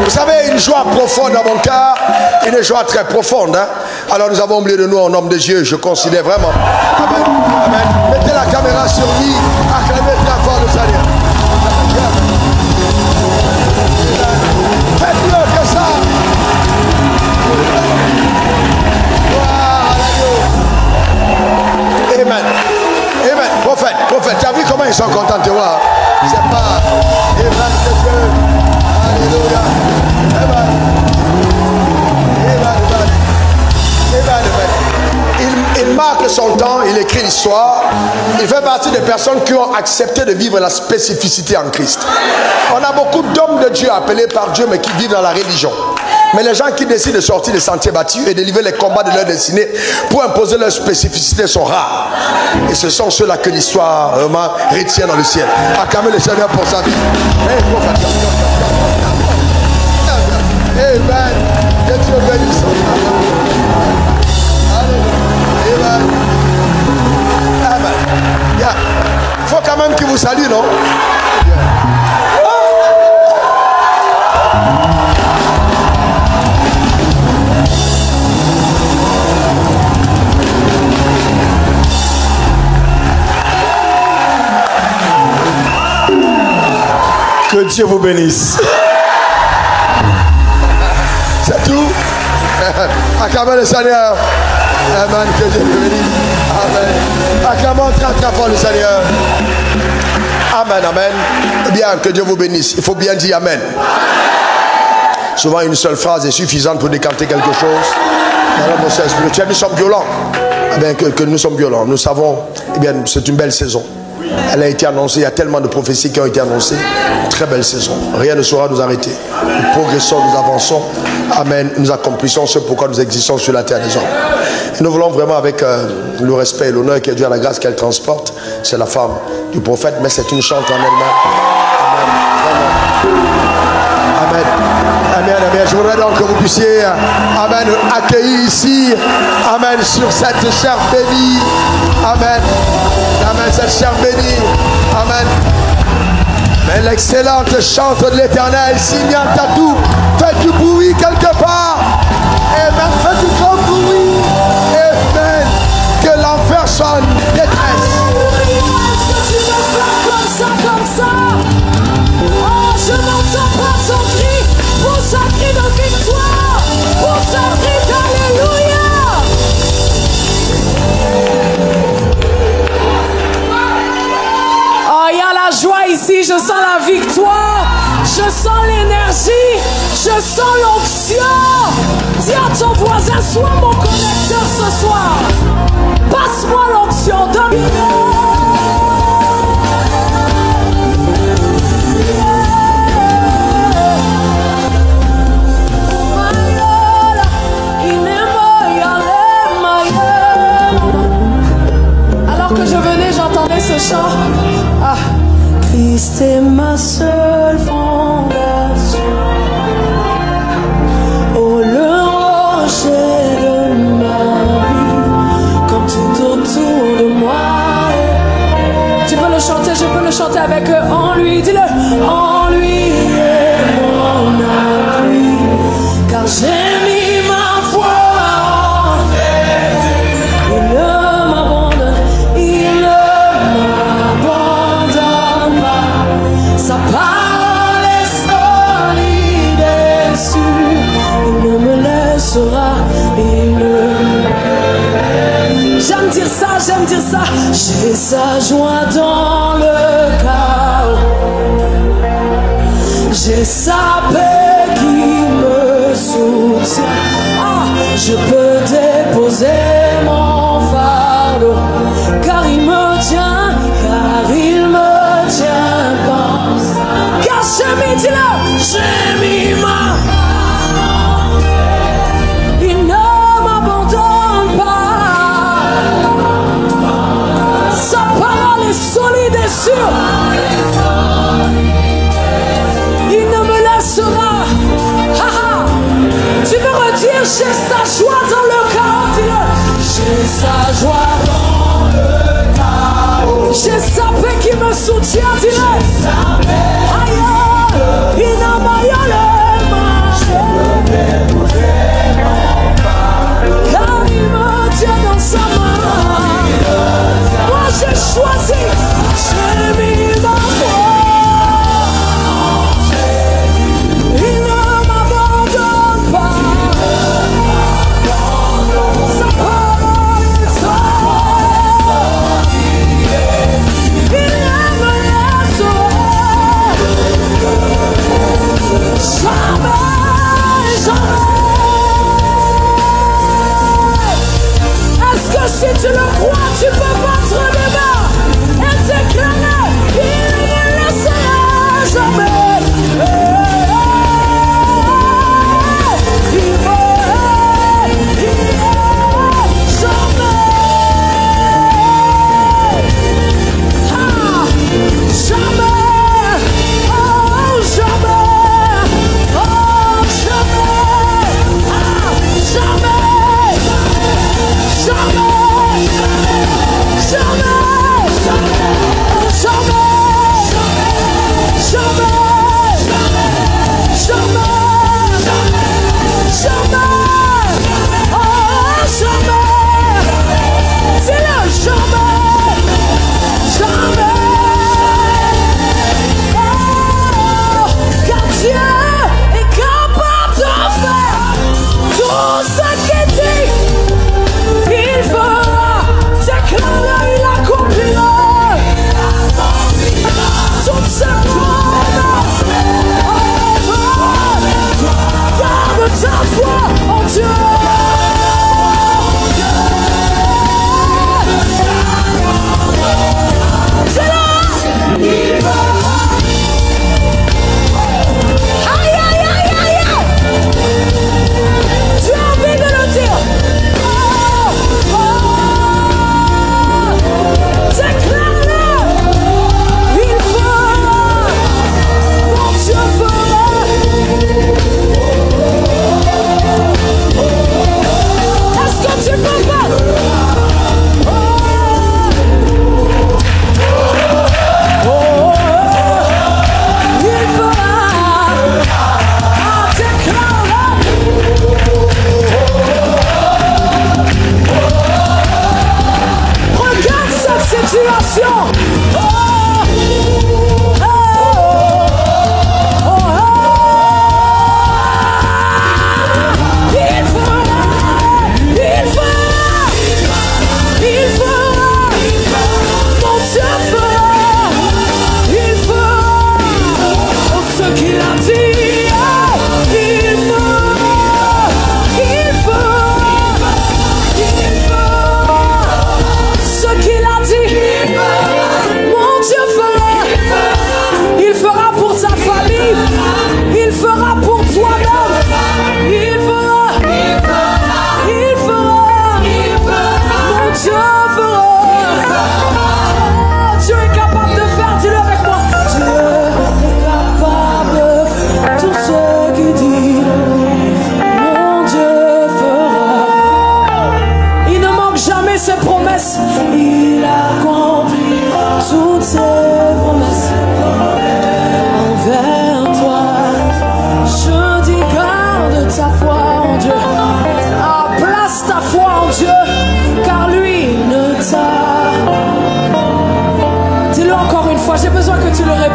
Vous savez, une joie profonde dans mon cœur, une joie très profonde. Hein? Alors nous avons oublié de nous en homme de Dieu, je considère vraiment. Amen. Amen. Mettez la caméra sur lui, acclamez très fort le Seigneur. Faites mieux que ça. Amen. Amen. Prophète, prophète, tu as vu comment ils sont contents de te voir? C'est pas. Amen. Alléluia. Amen. Il marque son temps, il écrit l'histoire. Il fait partie des personnes qui ont accepté de vivre la spécificité en Christ. On a beaucoup d'hommes de Dieu appelés par Dieu, mais qui vivent dans la religion. Mais les gens qui décident de sortir des sentiers battus et de livrer les combats de leur destinée pour imposer leur spécificité sont rares. Et ce sont ceux-là que l'histoire vraiment retient dans le ciel. Acclamez le Seigneur pour sa vie. Amen. Que Dieu bénisse. Amen. Amen. Yeah. Il faut quand même qu'il vous salue, non? Que Dieu vous bénisse. C'est tout. Acclamez le Seigneur. Amen. Que Dieu vous bénisse. Amen. Acclamons très très fort le Seigneur. Amen. Amen. Eh bien, que Dieu vous bénisse. Il faut bien dire Amen. Souvent, une seule phrase est suffisante pour décanter quelque chose. Dans l'atmosphère spirituelle, nous sommes violents. Eh bien, que nous sommes violents. Nous savons, eh bien, c'est une belle saison. Elle a été annoncée, il y a tellement de prophéties qui ont été annoncées. Une très belle saison. Rien ne saura nous arrêter. Nous progressons, nous avançons. Amen. Nous accomplissons ce pourquoi nous existons sur la terre des hommes. Et nous voulons vraiment, avec le respect et l'honneur qui est dû à la grâce qu'elle transporte, c'est la femme du prophète, mais c'est une chante en elle-même. Amen. Amen. Amen. Je voudrais donc que vous puissiez, amen, accueillir ici, amen, sur cette chair bénie. Amen. Amen, cette chair bénie. Amen. Mais l'excellente chante de l'Éternel, Simeon Tatou, faites du bruit quelque part. Amen. Faites du grand bruit. Amen. Que l'enfer soit en détresse. Est-ce que tu me fais comme ça? Oh, je n'entends pas ton cri. Pour sa cri de victoire. Pour sa cri d'alléluia. Il y a la joie ici, je sens la victoire, je sens l'énergie, je sens l'onction. Dis à ton voisin, sois mon connecteur ce soir. Passe-moi l'onction, donne-moi. Alors que je venais, j'entendais ce chant. Ah, Christ est ma seule fondation. Oh, le rocher de ma vie, comme tout autour de moi. Tu peux le chanter, je peux le chanter avec eux. En lui, dis-le. En lui est mon appui, car j'ai mis ma foi en Jésus. Il ne m'abandonne, il ne m'abandonne pas. Sa parole est solide et sûre. Il ne me laissera, il ne... J'aime dire ça, j'aime dire ça. J'ai sa joie dans le chaos. J'ai sa paix qui me soutient. Ah, je peux déposer mon fardeau, car il me tient, car il me tient pas. Car j'ai mis, dis-le, j'ai mis ma... Il ne m'abandonne pas. Sa parole est solide et sûre. Il ne me laissera. Tu veux redire, j'ai sa joie dans le chaos, dis-le. J'ai sa joie dans le chaos. J'ai sa paix qui me soutient, dis-le. Aïe, il n'a pas eu le mal.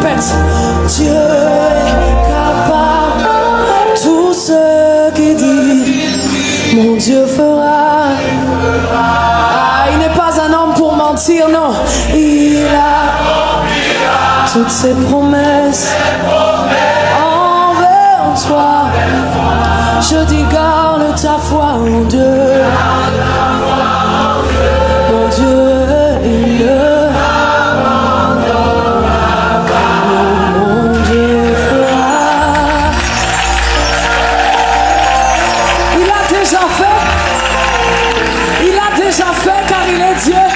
répète. Dieu est capable, tout ce qu'il dit, mon Dieu fera. Ah, il n'est pas un homme pour mentir, non. Il a toutes ses promesses envers toi. Je dis garde ta foi en Dieu. Mon Dieu, il le mon Dieu fera. Il a déjà fait. Il a déjà fait car il est Dieu.